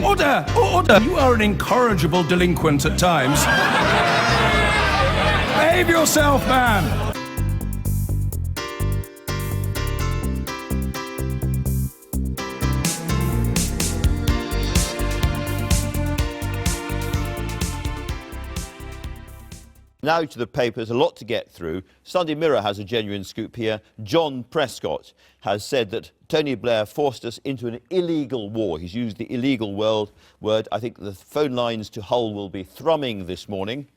Order! Order! You are an incorrigible delinquent at times. Behave yourself, man! Now to the papers, a lot to get through. Sunday Mirror has a genuine scoop here. John Prescott has said that Tony Blair forced us into an illegal war. He's used the illegal word. I think the phone lines to Hull will be thrumming this morning.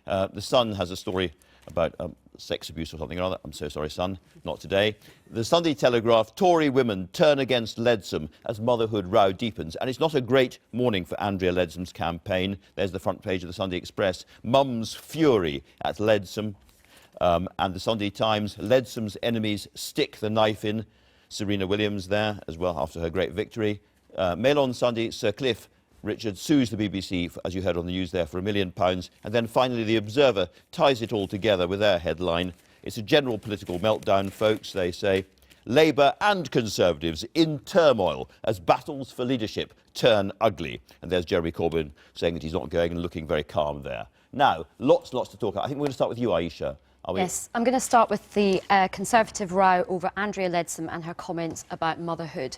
The Sun has a story about sex abuse or something or other. I'm so sorry, Sun, not today. The Sunday Telegraph, Tory women turn against Leadsom as motherhood row deepens. And it's not a great morning for Andrea Leadsom's campaign. There's the front page of the Sunday Express. Mum's fury at Leadsom. And the Sunday Times, Leadsom's enemies stick the knife in. Serena Williams there as well after her great victory. Mail on Sunday, Sir Cliff Richard sues the BBC, as you heard on the news there, for £1 million. And then finally, The Observer ties it all together with their headline. It's a general political meltdown, folks, they say. Labour and Conservatives in turmoil as battles for leadership turn ugly. And there's Jeremy Corbyn saying that he's not going and looking very calm there. Now, lots to talk about. I think we're going to start with you, Aisha. Yes, I'm going to start with the Conservative row over Andrea Leadsom and her comments about motherhood.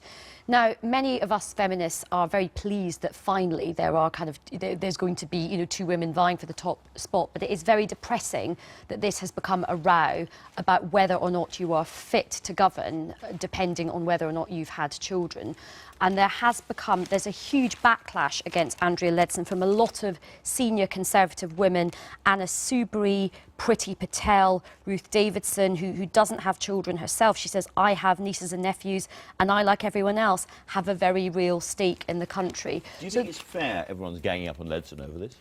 Now, many of us feminists are very pleased that finally there's going to be, two women vying for the top spot, but it is very depressing that this has become a row about whether or not you are fit to govern, depending on whether or not you've had children. And there's a huge backlash against Andrea Leadsom from a lot of senior Conservative women, Anna Soubry, Priti Patel, Ruth Davidson, who doesn't have children herself. She says, I have nieces and nephews, and I, like everyone else, have a very real stake in the country. Do you think it's fair everyone's ganging up on Leadsom over this?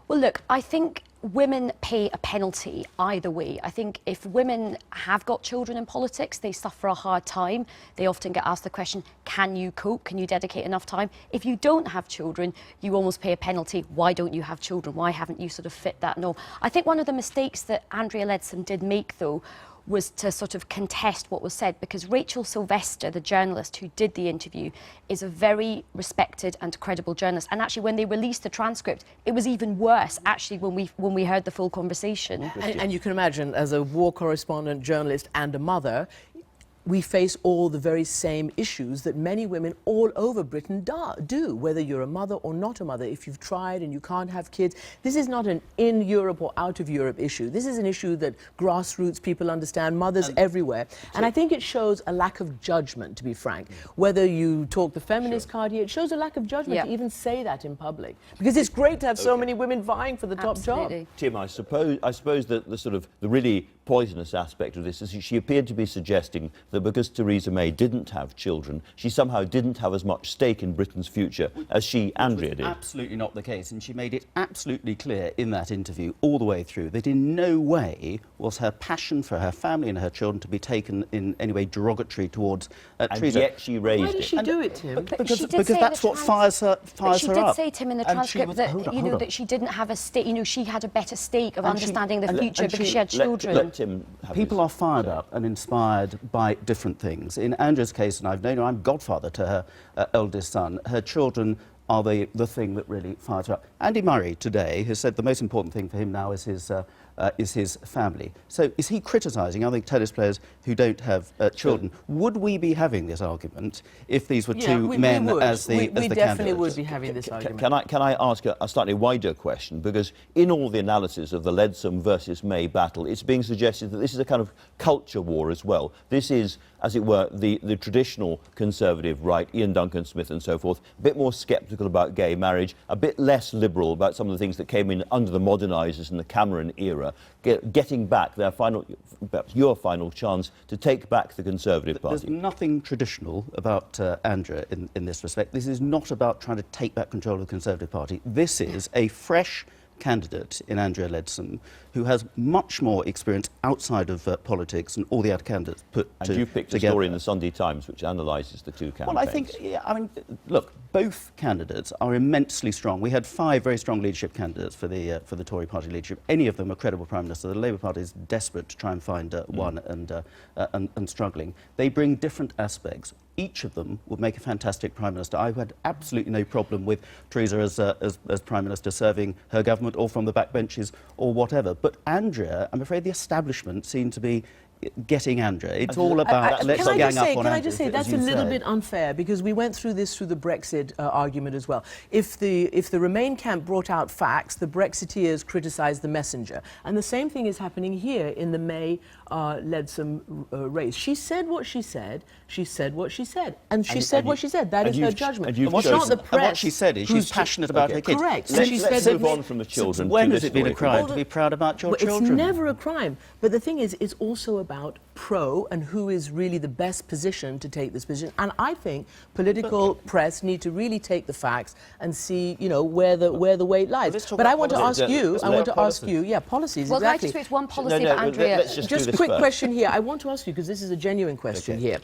Well, look, I think women pay a penalty either way. I think if women have got children in politics, they suffer a hard time. They often get asked the question, can you cope? Can you dedicate enough time? If you don't have children, you almost pay a penalty. Why don't you have children? Why haven't you sort of fit that? No. I think one of the mistakes that Andrea Leadsom did make, though, was to sort of contest what was said, because Rachel Sylvester, the journalist who did the interview, is a very respected and credible journalist. And actually, when they released the transcript, it was even worse, actually, when we heard the full conversation. And you can imagine, as a war correspondent, journalist and a mother, we face all the very same issues that many women all over Britain do, whether you're a mother or not a mother. If you've tried and you can't have kids, this is not an in Europe or out of Europe issue. This is an issue that grassroots people understand, mothers everywhere. And I think it shows a lack of judgment, to be frank. Whether you talk the feminist card here, it shows a lack of judgment to even say that in public. Because it's great to have so many women vying for the top job. Tim, I suppose that the really poisonous aspect of this is she appeared to be suggesting that because Theresa May didn't have children, she somehow didn't have as much stake in Britain's future as Andrea did. Absolutely not the case, and she made it absolutely clear in that interview all the way through that in no way was her passion for her family and her children to be taken in any way derogatory towards Theresa. And yet she raised it. Why did she do it, Tim? Because that's what fires her up. She did say, Tim, in the transcript that, that she didn't have a stake, she had a better stake of understanding the future because she had children. People are fired up and inspired by different things. In Andrea's case, and I've known her, I'm godfather to her eldest son. Her children are the thing that really fires her up. Andy Murray today has said the most important thing for him now is his family. So is he criticising other tennis players who don't have children? Would we be having this argument if these were two men as the candidates? We definitely would be having this argument. Can I ask a slightly wider question? Because in all the analysis of the Leadsom versus May battle, it's being suggested that this is a kind of culture war as well. This is, as it were, the traditional Conservative right, Ian Duncan Smith and so forth, a bit more sceptical about gay marriage, a bit less liberal about some of the things that came in under the modernisers in the Cameron era, getting back perhaps your final chance to take back the Conservative Party. There's nothing traditional about Andrea in this respect. This is not about trying to take back control of the Conservative Party. This is a fresh candidate in Andrea Leadsom, who has much more experience outside of politics and all the other candidates put together. And you picked a story in the Sunday Times which analyses the two campaigns. Well, I think, look, both candidates are immensely strong. We had 5 very strong leadership candidates for the Tory party leadership. Any of them a credible Prime Minister. The Labour Party is desperate to try and find one and struggling. They bring different aspects. each of them would make a fantastic Prime Minister. I had absolutely no problem with Theresa as Prime Minister serving her government or from the backbenches or whatever. But Andrea, I'm afraid the establishment seem to be getting Andrea. It's all about let's gang up on Andrea. Can I just say that's a little bit unfair, because we went through this through the Brexit argument as well. If the Remain camp brought out facts, the Brexiteers criticised the messenger, and the same thing is happening here in the May Leadsom race. She said what she said. She said what she said, and she said what she said. That is her judgment. And what she said is she's passionate about her kids. Correct. Let's move on from the children. When has it been a crime to be proud about your children? It's never a crime. But the thing is, it's also about pro and who is really the best position to take this position. And I think political press need to really take the facts and see, you know, where the weight lies. But I want to ask you, policies, well, exactly. I'd like to switch one policy, but Andrea... Let's just a quick question here. I want to ask you, because this is a genuine question here.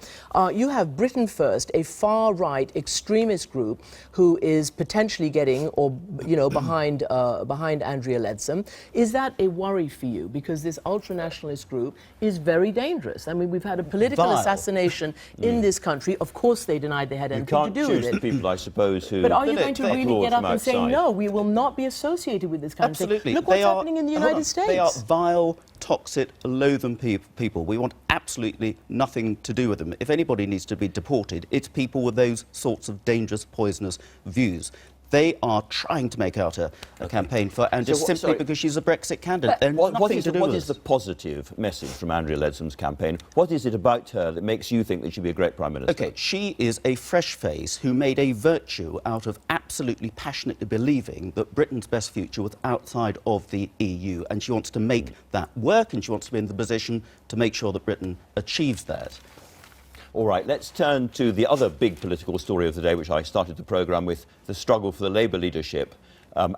You have Britain First, a far-right extremist group who is potentially getting, or, you know, behind Andrea Leadsom. Is that a worry for you? Because this ultra-nationalist group is very dangerous. I mean, we've had a political assassination in this country. Of course, they denied they had anything to do with it. You can't choose the people, I suppose, who... But are you going to really get up and say, no, we will not be associated with this kind of thing? Look what's happening in the United States. They are vile, toxic, loathsome people. We want absolutely nothing to do with them. If anybody needs to be deported, it's people with those sorts of dangerous, poisonous views. They are trying to make out a campaign for Andrea simply because she's a Brexit candidate. What is the positive message from Andrea Leadsom's campaign? What is it about her that makes you think that she'd be a great Prime Minister? OK, she is a fresh face who made a virtue out of absolutely passionately believing that Britain's best future was outside of the EU, and she wants to make that work, and she wants to be in the position to make sure that Britain achieves that. All right, let's turn to the other big political story of the day, which I started the programme with, the struggle for the Labour leadership.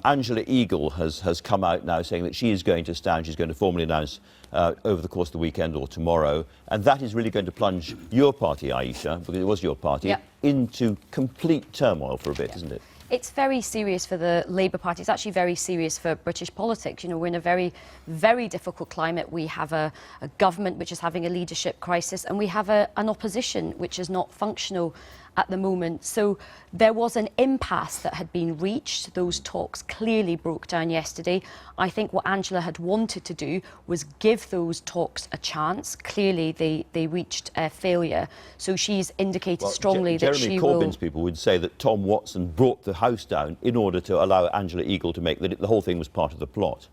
Angela Eagle has come out now saying that she is going to stand. She's going to formally announce over the course of the weekend or tomorrow. And that is really going to plunge your party, Aisha, because it was your party, into complete turmoil for a bit, isn't it? It's very serious for the Labour Party. It's actually very serious for British politics. You know, we're in a very, very difficult climate. We have a government which is having a leadership crisis, and we have an opposition which is not functional at the moment. So there was an impasse that had been reached. Those talks clearly broke down yesterday. I think what Angela had wanted to do was give those talks a chance. Clearly they reached a failure. So she's indicated strongly that she will... Jeremy Corbyn's people would say that Tom Watson brought the House down in order to allow Angela Eagle to make that the whole thing was part of the plot.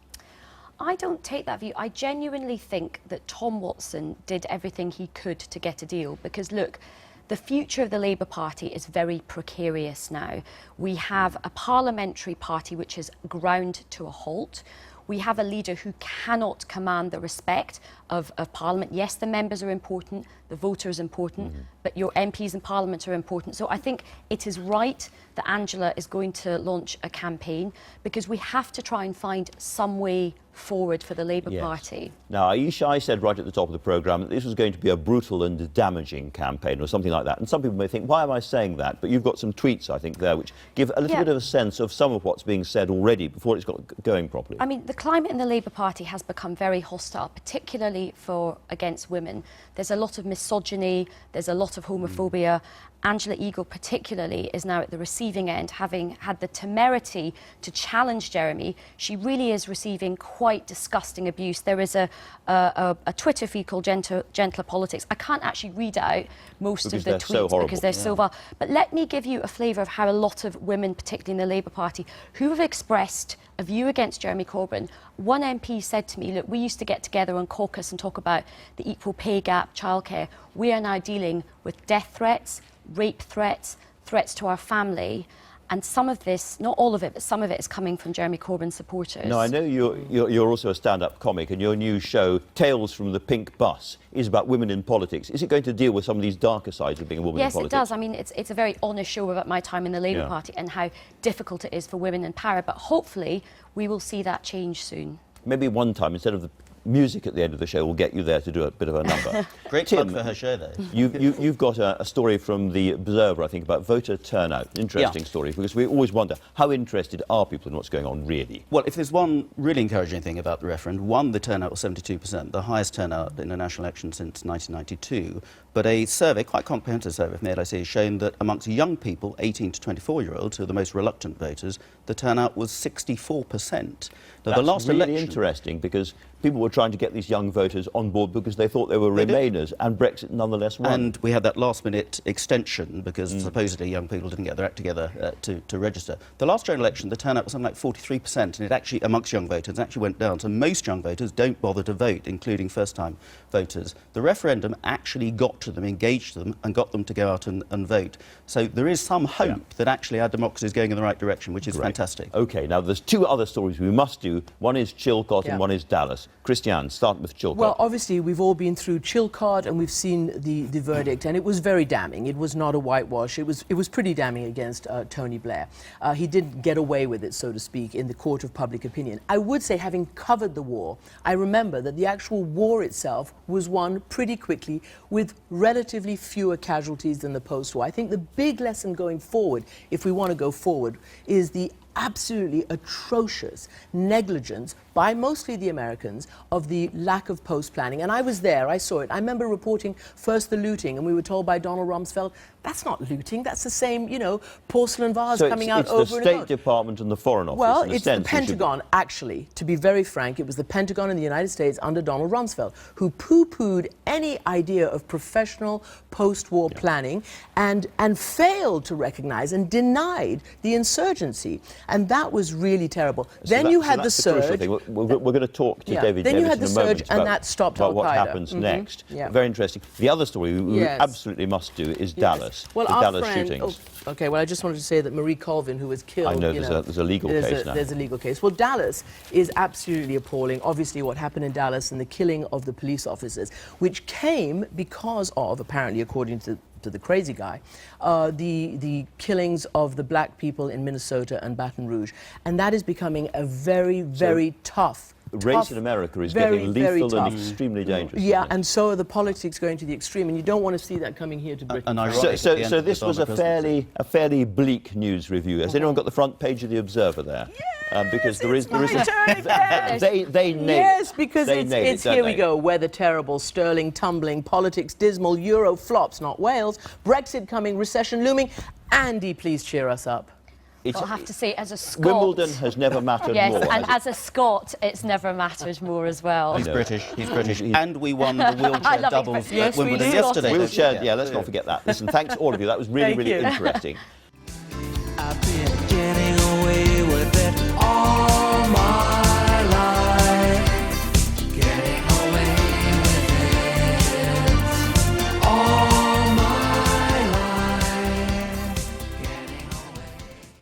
I don't take that view. I genuinely think that Tom Watson did everything he could to get a deal, because, look, the future of the Labour Party is very precarious now. We have a parliamentary party which is ground to a halt. We have a leader who cannot command the respect of Parliament. Yes, the members are important, the voter is important, but your MPs in Parliament are important. So I think it is right that Angela is going to launch a campaign, because we have to try and find some way forward for the Labour Party. Now, Aisha, I said right at the top of the programme that this was going to be a brutal and damaging campaign or something like that. And some people may think, why am I saying that? But you've got some tweets, I think, there which give a little bit of a sense of some of what's being said already before it's got going properly. I mean, the climate in the Labour Party has become very hostile, particularly against women. There's a lot of misogyny, there's a lot of homophobia. Angela Eagle particularly is now at the receiving end, having had the temerity to challenge Jeremy. She really is receiving quite disgusting abuse. There is a Twitter feed called Gentler Politics. I can't actually read out most of the tweets because they're so vile. But let me give you a flavour of how a lot of women, particularly in the Labour Party, who have expressed a view against Jeremy Corbyn. One MP said to me, look, we used to get together on caucus and talk about the equal pay gap, childcare. We are now dealing with death threats, rape threats, threats to our family, and some of this, not all of it, but some of it is coming from Jeremy Corbyn supporters. Now, I know you're also a stand-up comic, and your new show, Tales from the Pink Bus, is about women in politics. Is it going to deal with some of these darker sides of being a woman in politics? Yes, it does. I mean, it's a very honest show about my time in the Labour Party and how difficult it is for women in power, but hopefully we will see that change soon. Maybe one time, instead of music at the end of the show will get you there to do a bit of a number. Great Tim, plug for her show, though. You've got a story from The Observer, I think, about voter turnout. Interesting story, because we always wonder, how interested are people in what's going on, really? Well, if there's one really encouraging thing about the referendum, one, the turnout was 72%, the highest turnout in a national election since 1992. But a survey, quite comprehensive survey from the LIC, has shown that amongst young people, 18 to 24-year-olds, who are the most reluctant voters, the turnout was 64%. Now, That's the last really election, interesting, because people were trying to get these young voters on board because they thought they were Remainers, and Brexit nonetheless won. And we had that last-minute extension because supposedly young people didn't get their act together to register. The last general election, the turnout was something like 43%, and it actually, amongst young voters, actually went down. So most young voters don't bother to vote, including first-time voters. The referendum actually got to them, engaged them, and got them to go out and vote. So there is some hope that actually our democracy is going in the right direction, which is fantastic. OK, now there's two other stories we must do. One is Chilcot and one is Dallas. Christiane, start with Chilcot. Well, obviously, we've all been through Chilcot and we've seen the verdict, and it was very damning. It was not a whitewash. It was pretty damning against Tony Blair. He didn't get away with it, so to speak, in the court of public opinion. I would say, having covered the war, I remember that the actual war itself was won pretty quickly with relatively fewer casualties than the post-war. I think the big lesson going forward, if we want to go forward, is the absolutely atrocious negligence by mostly the Americans of the lack of post-planning. And I was there, I saw it. I remember reporting first the looting, and we were told by Donald Rumsfeld, that's not looting, that's the same, you know, porcelain vase coming out over and over. It's the State Department and the Foreign Office. Well, it's the Pentagon, actually. To be very frank, it was the Pentagon in the United States under Donald Rumsfeld who poo-pooed any idea of professional post-war planning and failed to recognize and denied the insurgency. And that was really terrible. Then you had the surge. We're going to talk to David Then you had the in a moment surge, and that stopped about what Al-Qaeda. happens next. Very interesting. The other story we absolutely must do is Dallas. Well, the Dallas friend, shootings. OK, well, I just wanted to say that Marie Colvin, who was killed... I know, there's a legal case now. There's a legal case. Well, Dallas is absolutely appalling. Obviously, what happened in Dallas and the killing of the police officers, which came because of, apparently, according to the crazy guy, the killings of the black people in Minnesota and Baton Rouge. And that is becoming a very, very tough... Race in America is getting lethal and extremely dangerous. Yeah, and so are the politics going to the extreme, and you don't want to see that coming here to Britain. So this was a fairly bleak news review. Has anyone got the front page of The Observer there? Because there is they nailed Yes, it. because it's here we go. Weather terrible, sterling tumbling, politics dismal, Euro flops, not Wales, Brexit coming, recession looming. Andy, please cheer us up. I'll have to say, as a Scot... Wimbledon has never mattered more. Yes, and as a Scot, it's never mattered more as well. He's British, and we won the wheelchair doubles at Wimbledon yesterday. Wheelchair, let's not forget that. Listen, thanks all of you. That was really, really interesting.